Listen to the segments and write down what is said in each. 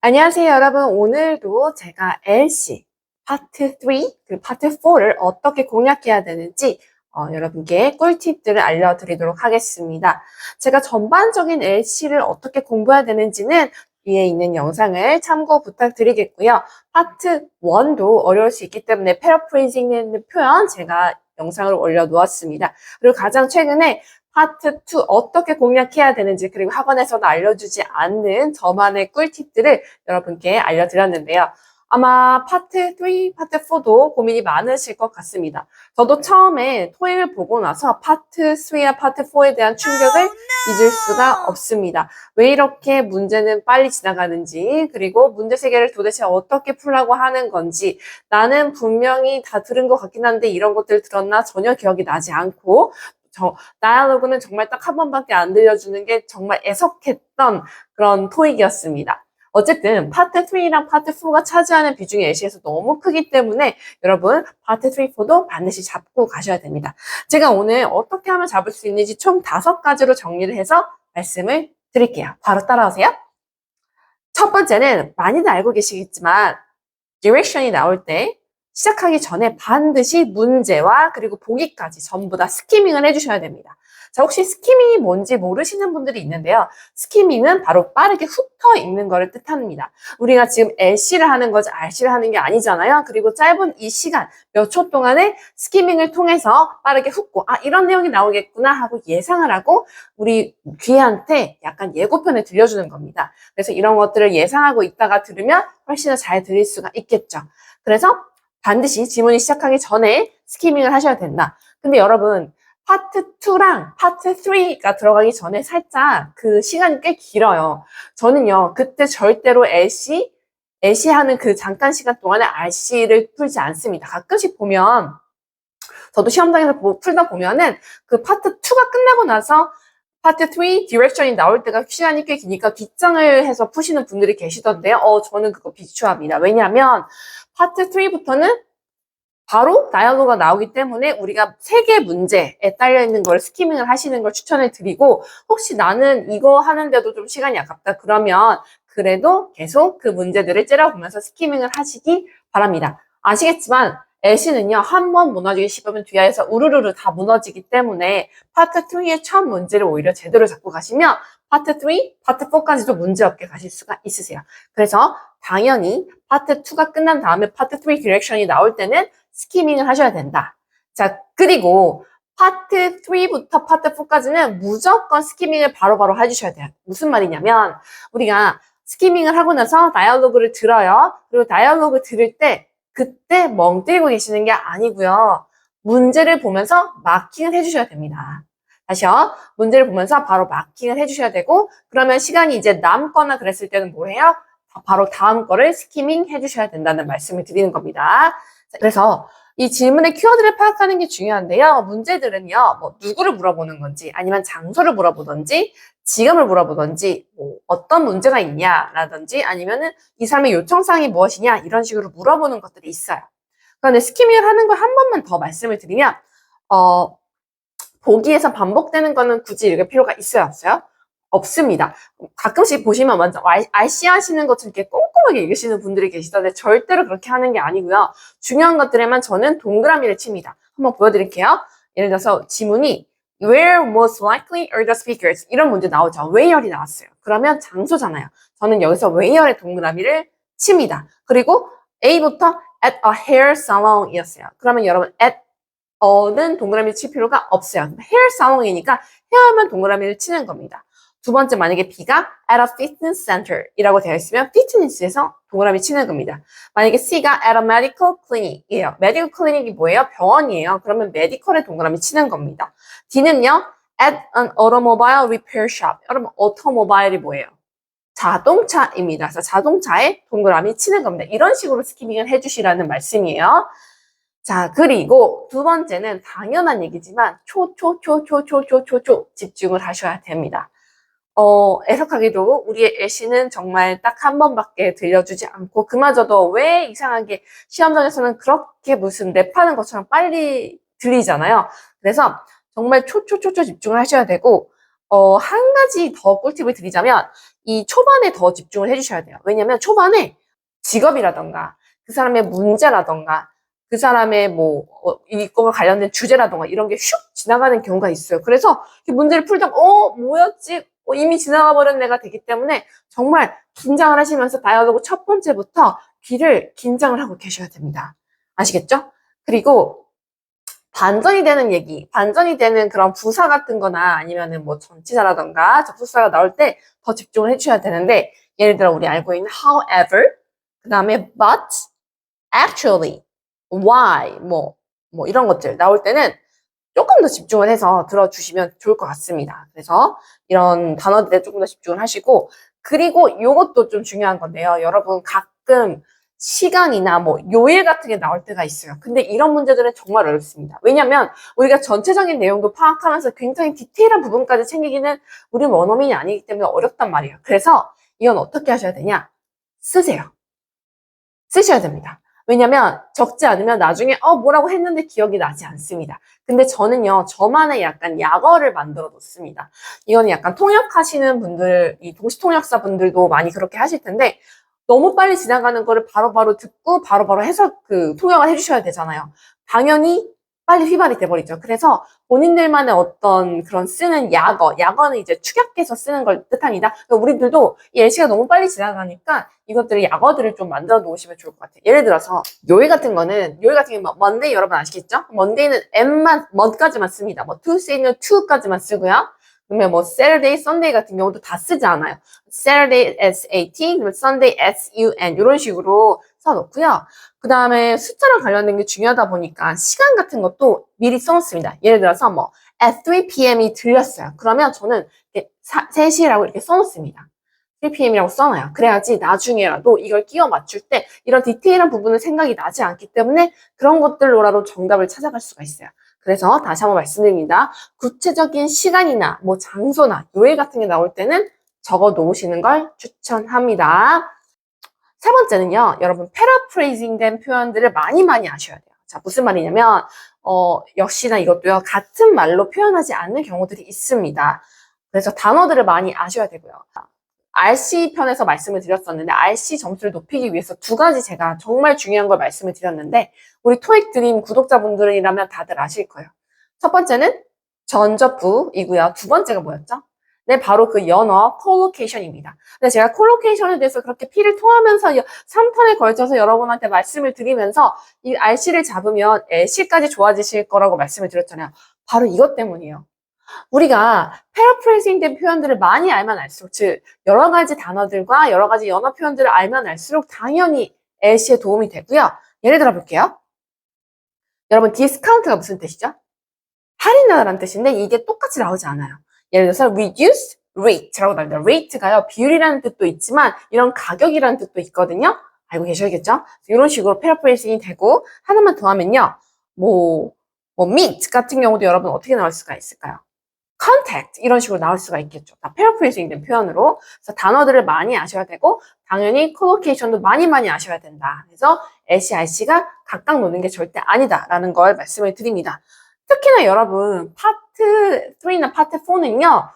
안녕하세요, 여러분. 오늘도 제가 LC 파트 3, 그리고 파트 4를 어떻게 공략해야 되는지 여러분께 꿀팁들을 알려드리도록 하겠습니다. 제가 전반적인 LC를 어떻게 공부해야 되는지는 위에 있는 영상을 참고 부탁드리겠고요. 파트 1도 어려울 수 있기 때문에 패러프레이징되는 표현 제가 영상을 올려놓았습니다. 그리고 가장 최근에 파트 2 어떻게 공략해야 되는지, 그리고 학원에서도 알려주지 않는 저만의 꿀팁들을 여러분께 알려드렸는데요. 아마 파트 3, 파트 4도 고민이 많으실 것 같습니다. 저도 처음에 토익을 보고 나서 파트 3와 파트 4에 대한 충격을 잊을 수가 없습니다. 왜 이렇게 문제는 빨리 지나가는지, 그리고 문제 세계를 도대체 어떻게 풀라고 하는 건지, 나는 분명히 다 들은 것 같긴 한데 이런 것들 들었나 전혀 기억이 나지 않고, 다이얼로그는 정말 딱 한 번밖에 안 들려주는 게 정말 애석했던 그런 토익이었습니다. 어쨌든 파트 3랑 파트 4가 차지하는 비중이 LC에서 너무 크기 때문에 여러분 파트 3, 4도 반드시 잡고 가셔야 됩니다. 제가 오늘 어떻게 하면 잡을 수 있는지 총 5가지로 정리를 해서 말씀을 드릴게요. 바로 따라오세요. 첫 번째는 많이들 알고 계시겠지만 디렉션이 나올 때 시작하기 전에 반드시 문제와 그리고 보기까지 전부 다 스키밍을 해주셔야 됩니다. 자, 혹시 스키밍이 뭔지 모르시는 분들이 있는데요. 스키밍은 바로 빠르게 훑어 읽는 거를 뜻합니다. 우리가 지금 LC를 하는 거지 RC를 하는 게 아니잖아요. 그리고 짧은 이 시간, 몇 초 동안에 스키밍을 통해서 빠르게 훑고 이런 내용이 나오겠구나 하고 예상을 하고 우리 귀한테 약간 예고편을 들려주는 겁니다. 그래서 이런 것들을 예상하고 있다가 들으면 훨씬 더 잘 들릴 수가 있겠죠. 그래서 반드시 지문이 시작하기 전에 스키밍을 하셔야 된다. 근데 여러분 파트 2랑 파트 3가 들어가기 전에 살짝 그 시간이 꽤 길어요. 저는요 그때 절대로 LC 하는 그 잠깐 시간 동안에 RC를 풀지 않습니다. 가끔씩 보면 저도 시험장에서 풀다 보면은 그 파트 2가 끝나고 나서 파트 3 디렉션이 나올 때가 시간이 꽤 기니까 뒷장을 해서 푸시는 분들이 계시던데요. 저는 그거 비추합니다. 왜냐하면 파트 3부터는 바로 다이얼로그가 나오기 때문에 우리가 3개 문제에 딸려있는 걸 스키밍을 하시는 걸 추천을 드리고, 혹시 나는 이거 하는데도 좀 시간이 아깝다 그러면 그래도 계속 그 문제들을 째려보면서 스키밍을 하시기 바랍니다. 아시겠지만 LC는요 한 번 무너지기 싶으면 뒤에서 우르르르 다 무너지기 때문에 파트 3의 첫 문제를 오히려 제대로 잡고 가시면 파트 3, 파트 4까지도 문제없게 가실 수가 있으세요. 그래서 당연히 파트 2가 끝난 다음에 파트 3 디렉션이 나올 때는 스키밍을 하셔야 된다. 자, 그리고 파트 3부터 파트 4까지는 무조건 스키밍을 바로바로 해주셔야 돼요. 무슨 말이냐면 우리가 스키밍을 하고 나서 다이얼로그를 들어요. 그리고 다이얼로그 들을 때 그때 멍 때리고 계시는 게 아니고요. 문제를 보면서 마킹을 해주셔야 됩니다. 다시요. 문제를 보면서 바로 마킹을 해주셔야 되고, 그러면 시간이 이제 남거나 그랬을 때는 뭘 해요? 바로 다음 거를 스키밍 해주셔야 된다는 말씀을 드리는 겁니다. 그래서 이 질문의 키워드를 파악하는 게 중요한데요. 문제들은요, 뭐 누구를 물어보는 건지, 아니면 장소를 물어보던지, 지금을 물어보던지, 뭐 어떤 문제가 있냐라든지, 아니면은 이 사람의 요청사항이 무엇이냐 이런 식으로 물어보는 것들이 있어요. 그런데 스키밍을 하는 걸 한 번만 더 말씀을 드리면, 보기에서 반복되는 거는 굳이 이렇게 필요가 있어요, 없어요? 없습니다. 가끔씩 보시면 완전 RC 하시는 것처럼 이렇게 꼼꼼하게 읽으시는 분들이 계시던데 절대로 그렇게 하는 게 아니고요. 중요한 것들에만 저는 동그라미를 칩니다. 한번 보여드릴게요. 예를 들어서 지문이 Where most likely are the speakers? 이런 문제 나오죠. Where이 나왔어요. 그러면 장소잖아요. 저는 여기서 where의 동그라미를 칩니다. 그리고 A부터 at a hair salon 이었어요. 그러면 여러분 at 는 동그라미 칠 필요가 없어요. 헤어 살롱이니까 헤어만 동그라미를 치는 겁니다. 두 번째, 만약에 B가 at a fitness center 이라고 되어 있으면 피트니스에서 동그라미 치는 겁니다. 만약에 C가 at a medical clinic이에요. medical clinic이 뭐예요? 병원이에요. 그러면 medical에 동그라미 치는 겁니다. D는요, at an automobile repair shop. 여러분, automobile이 뭐예요? 자동차입니다. 그래서 자동차에 동그라미 치는 겁니다. 이런 식으로 스키밍을 해주시라는 말씀이에요. 자, 그리고 두 번째는 당연한 얘기지만 집중을 하셔야 됩니다. 애석하게도 우리의 애시는 정말 딱 한 번밖에 들려주지 않고 그마저도 왜 이상하게 시험장에서는 그렇게 무슨 랩하는 것처럼 빨리 들리잖아요. 그래서 정말 집중을 하셔야 되고 한 가지 더 꿀팁을 드리자면 이 초반에 더 집중을 해주셔야 돼요. 왜냐면 초반에 직업이라던가 그 사람의 문제라던가 그 사람의 이거와 관련된 주제라던가 이런 게 슉 지나가는 경우가 있어요. 그래서 문제를 풀다가 뭐였지? 이미 지나가 버린 애가 되기 때문에 정말 긴장을 하시면서 다이얼로그 첫 번째부터 귀를 긴장을 하고 계셔야 됩니다. 아시겠죠? 그리고 반전이 되는 얘기, 반전이 되는 그런 부사 같은 거나 아니면은 전치사라던가 접속사가 나올 때 더 집중을 해주셔야 되는데, 예를 들어 우리 알고 있는 however, 그 다음에 but, actually, why, 이런 것들 나올 때는 조금 더 집중을 해서 들어주시면 좋을 것 같습니다. 그래서 이런 단어들에 조금 더 집중을 하시고, 그리고 이것도 좀 중요한 건데요. 여러분 가끔 시간이나 요일 같은 게 나올 때가 있어요. 근데 이런 문제들은 정말 어렵습니다. 왜냐면 우리가 전체적인 내용도 파악하면서 굉장히 디테일한 부분까지 챙기기는 우리 원어민이 아니기 때문에 어렵단 말이에요. 그래서 이건 어떻게 하셔야 되냐? 쓰세요. 쓰셔야 됩니다. 왜냐면 적지 않으면 나중에 뭐라고 했는데 기억이 나지 않습니다. 근데 저는요, 저만의 약간 약어를 만들어 놓습니다. 이건 약간 통역하시는 분들, 이 동시통역사 분들도 많이 그렇게 하실 텐데, 너무 빨리 지나가는 거를 바로바로 듣고 바로바로 해석, 통역을 해주셔야 되잖아요. 당연히 빨리 휘발이 돼버리죠. 그래서 본인들만의 어떤 그런 쓰는 약어는 이제 축약해서 쓰는 걸 뜻합니다. 그러니까 우리들도 이 LC가 너무 빨리 지나가니까 이것들을 약어들을 좀 만들어 놓으시면 좋을 것 같아요. 예를 들어서 요일 같은 게 먼데이 여러분 아시겠죠? 먼데이는 먼까지만 씁니다. 투스데이는 to까지만 쓰고요. 그러면 Saturday, Sunday 같은 경우도 다 쓰지 않아요. Saturday SAT, 그리고 Sunday SUN 이런 식으로 써놓고요. 그 다음에 숫자랑 관련된 게 중요하다 보니까 시간 같은 것도 미리 써놓습니다. 예를 들어서 at 3 p.m.이 들렸어요. 그러면 저는 3시라고 이렇게 써놓습니다. 3pm이라고 써놔요. 그래야지 나중에라도 이걸 끼워 맞출 때 이런 디테일한 부분은 생각이 나지 않기 때문에 그런 것들로라도 정답을 찾아갈 수가 있어요. 그래서 다시 한번 말씀드립니다. 구체적인 시간이나 장소나 요일 같은 게 나올 때는 적어 놓으시는 걸 추천합니다. 세 번째는요, 여러분 패러프레이징 된 표현들을 많이 아셔야 돼요. 자, 무슨 말이냐면 역시나 이것도요, 같은 말로 표현하지 않는 경우들이 있습니다. 그래서 단어들을 많이 아셔야 되고요. RC 편에서 말씀을 드렸었는데 RC 점수를 높이기 위해서 두 가지 제가 정말 중요한 걸 말씀을 드렸는데 우리 토익 드림 구독자분들이라면 다들 아실 거예요. 첫 번째는 전접부이고요. 두 번째가 뭐였죠? 네, 바로 그 연어 콜로케이션입니다. 근데 제가 콜로케이션에 대해서 그렇게 피를 토하면서 3턴에 걸쳐서 여러분한테 말씀을 드리면서 이 RC를 잡으면 LC까지 좋아지실 거라고 말씀을 드렸잖아요. 바로 이것 때문이에요. 우리가 패러프레이징 된 표현들을 많이 알면 알수록, 즉 여러 가지 단어들과 여러 가지 연어 표현들을 알면 알수록 당연히 LC에 도움이 되고요. 예를 들어 볼게요. 여러분 디스카운트가 무슨 뜻이죠? 할인하다라는 뜻인데 이게 똑같이 나오지 않아요. 예를 들어서 reduce rate라고 나옵니다. rate가요, 비율이라는 뜻도 있지만 이런 가격이라는 뜻도 있거든요. 알고 계셔야겠죠? 이런 식으로 패러프레이징이 되고, 하나만 더 하면요, meet 같은 경우도 여러분 어떻게 나올 수가 있을까요? contact 이런 식으로 나올 수가 있겠죠. 다 패러프레이징 된 표현으로. 그래서 단어들을 많이 아셔야 되고 당연히 콜로케이션도 많이 아셔야 된다. 그래서 LC, RC가 각각 노는 게 절대 아니다라는 걸 말씀을 드립니다. 특히나 여러분 파트 3나 파트 4는요.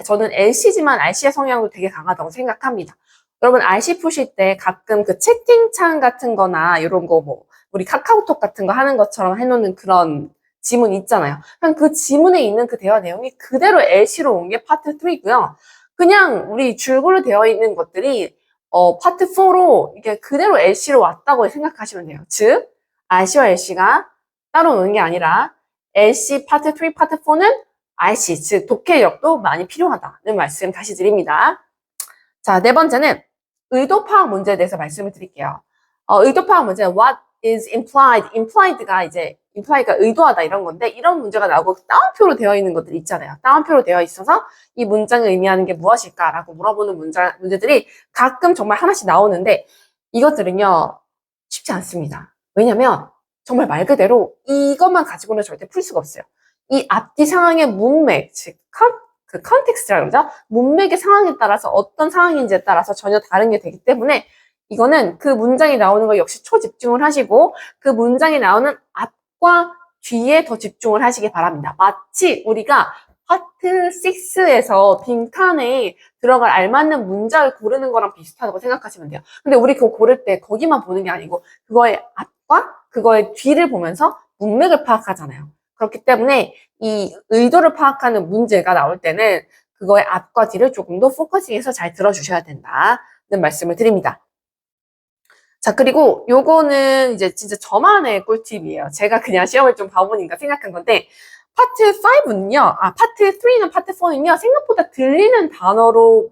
저는 LC지만 RC의 성향도 되게 강하다고 생각합니다. 여러분 RC 푸실 때 가끔 그 채팅창 같은 거나 이런 거 우리 카카오톡 같은 거 하는 것처럼 해놓는 그런 지문 있잖아요. 그냥 그 지문에 있는 그 대화 내용이 그대로 LC로 온 게 파트 3고요. 그냥 우리 줄글로 되어 있는 것들이 파트 4로 이게 그대로 LC로 왔다고 생각하시면 돼요. 즉 RC와 LC가 따로 노는 게 아니라 LC 파트 3, 파트 4는 RC, 즉 독해력도 많이 필요하다는 말씀 다시 드립니다. 자, 네 번째는 의도 파악 문제에 대해서 말씀을 드릴게요. 의도 파악 문제, what is implied? implied가 의도하다 이런 건데, 이런 문제가 나오고 따옴표로 되어 있는 것들이 있잖아요. 따옴표로 되어 있어서 이 문장을 의미하는 게 무엇일까라고 물어보는 문제들이 가끔 정말 하나씩 나오는데, 이것들은요, 쉽지 않습니다. 왜냐면 정말 말 그대로 이것만 가지고는 절대 풀 수가 없어요. 이 앞뒤 상황의 문맥, 즉 그 컨텍스트라고 그러죠? 문맥의 상황에 따라서 어떤 상황인지에 따라서 전혀 다른 게 되기 때문에 이거는 그 문장이 나오는 거 역시 초집중을 하시고 그 문장이 나오는 앞과 뒤에 더 집중을 하시기 바랍니다. 마치 우리가 파트 6에서 빈칸에 들어갈 알맞는 문장을 고르는 거랑 비슷하다고 생각하시면 돼요. 근데 우리 그거 고를 때 거기만 보는 게 아니고 그거의 앞과 그거의 뒤를 보면서 문맥을 파악하잖아요. 그렇기 때문에 이 의도를 파악하는 문제가 나올 때는 그거의 앞과 뒤를 조금 더 포커싱해서 잘 들어주셔야 된다는 말씀을 드립니다. 자, 그리고 요거는 이제 진짜 저만의 꿀팁이에요. 제가 그냥 시험을 좀 봐보니까 생각한 건데, 파트 5는요, 파트 3는 파트 4는요, 생각보다 들리는 단어로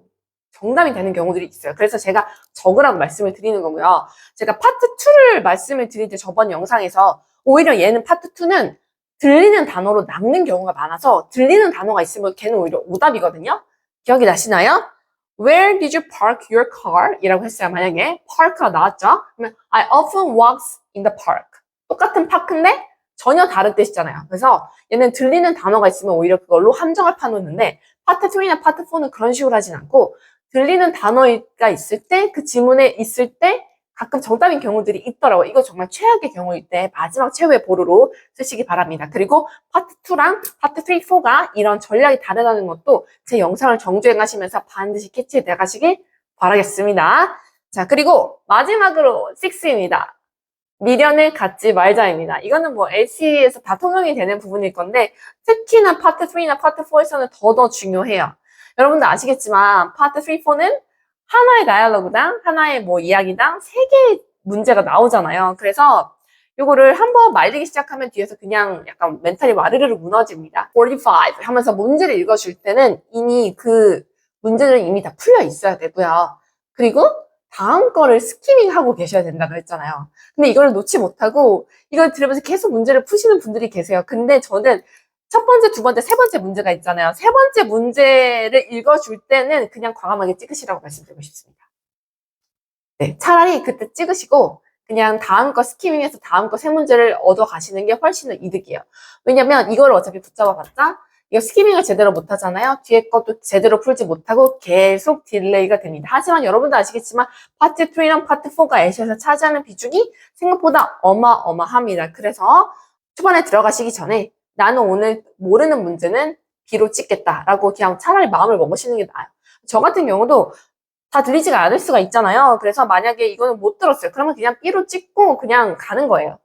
정답이 되는 경우들이 있어요. 그래서 제가 적으라고 말씀을 드리는 거고요. 제가 파트 2를 말씀을 드릴 때 저번 영상에서 오히려 얘는 파트 2는 들리는 단어로 남는 경우가 많아서 들리는 단어가 있으면 걔는 오히려 오답이거든요. 기억이 나시나요? Where did you park your car? 이라고 했어요. 만약에 park가 나왔죠? 그러면 I often walks in the park. 똑같은 파크인데 전혀 다른 뜻이잖아요. 그래서 얘는 들리는 단어가 있으면 오히려 그걸로 함정을 파놓는데 파트 3나 파트 4는 그런 식으로 하진 않고 들리는 단어가 있을 때 그 지문에 있을 때 가끔 정답인 경우들이 있더라고요. 이거 정말 최악의 경우일 때 마지막 최후의 보루로 쓰시기 바랍니다. 그리고 파트 2랑 파트 3, 4가 이런 전략이 다르다는 것도 제 영상을 정주행하시면서 반드시 캐치해 나가시길 바라겠습니다. 자, 그리고 마지막으로 6입니다. 미련을 갖지 말자입니다. 이거는 뭐 LC에서 다 통용이 되는 부분일 건데 특히나 파트 3나 파트 4에서는 더 중요해요. 여러분들 아시겠지만 파트 3, 4는 하나의 다이얼로그당, 하나의 뭐 이야기당 3개의 문제가 나오잖아요. 그래서 요거를 한번 말리기 시작하면 뒤에서 그냥 약간 멘탈이 와르르르 무너집니다. 45 하면서 문제를 읽어줄 때는 이미 그 문제는 이미 다 풀려 있어야 되고요. 그리고 다음 거를 스키밍하고 계셔야 된다고 했잖아요. 근데 이걸 놓지 못하고 이걸 들으면서 계속 문제를 푸시는 분들이 계세요. 근데 저는 첫 번째, 두 번째, 세 번째 문제가 있잖아요. 세 번째 문제를 읽어줄 때는 그냥 과감하게 찍으시라고 말씀드리고 싶습니다. 네, 차라리 그때 찍으시고 그냥 다음 거 스키밍해서 다음 거 세 문제를 얻어 가시는 게 훨씬 더 이득이에요. 왜냐면 이걸 어차피 붙잡아봤자 이거 스키밍을 제대로 못 하잖아요. 뒤에 것도 제대로 풀지 못하고 계속 딜레이가 됩니다. 하지만 여러분도 아시겠지만 파트 3랑 파트 4가 애쉬에서 차지하는 비중이 생각보다 어마어마합니다. 그래서 초반에 들어가시기 전에 나는 오늘 모르는 문제는 B로 찍겠다라고 그냥 차라리 마음을 먹으시는 게 나아요. 저 같은 경우도 다 들리지가 않을 수가 있잖아요. 그래서 만약에 이거는 못 들었어요. 그러면 그냥 B로 찍고 그냥 가는 거예요.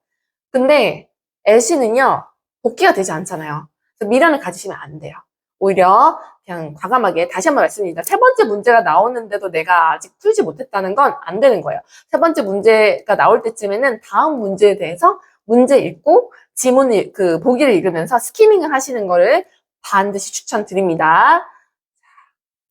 근데 LC는요, 복귀가 되지 않잖아요. 그래서 미련을 가지시면 안 돼요. 오히려 그냥 과감하게 다시 한번 말씀드립니다. 세 번째 문제가 나오는데도 내가 아직 풀지 못했다는 건 안 되는 거예요. 세 번째 문제가 나올 때쯤에는 다음 문제에 대해서 문제 읽고 지문을 보기를 읽으면서 스키밍을 하시는 거를 반드시 추천드립니다.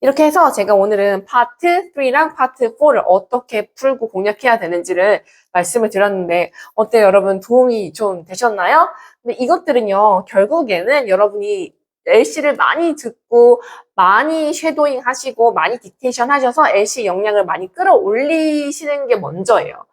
이렇게 해서 제가 오늘은 파트 3랑 파트 4를 어떻게 풀고 공략해야 되는지를 말씀을 드렸는데 어때요, 여러분? 도움이 좀 되셨나요? 근데 이것들은요, 결국에는 여러분이 LC를 많이 듣고 많이 쉐도잉 하시고 많이 딕테이션 하셔서 LC 역량을 많이 끌어올리시는 게 먼저예요.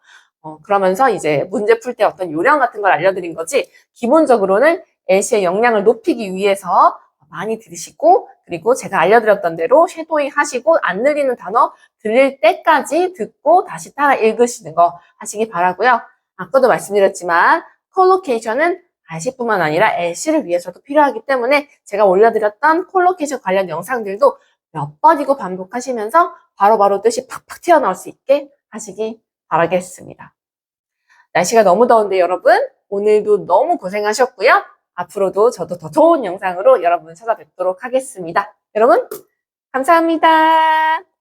그러면서 이제 문제 풀 때 어떤 요령 같은 걸 알려드린 거지 기본적으로는 LC의 역량을 높이기 위해서 많이 들으시고 그리고 제가 알려드렸던 대로 쉐도잉 하시고 안 들리는 단어 들릴 때까지 듣고 다시 따라 읽으시는 거 하시기 바라고요. 아까도 말씀드렸지만 콜로케이션은 RC뿐만 아니라 LC를 위해서도 필요하기 때문에 제가 올려드렸던 콜로케이션 관련 영상들도 몇 번이고 반복하시면서 바로바로 뜻이 팍팍 튀어나올 수 있게 하시기 바라겠습니다. 날씨가 너무 더운데 여러분 오늘도 너무 고생하셨고요. 앞으로도 저도 더 좋은 영상으로 여러분 찾아뵙도록 하겠습니다. 여러분 감사합니다.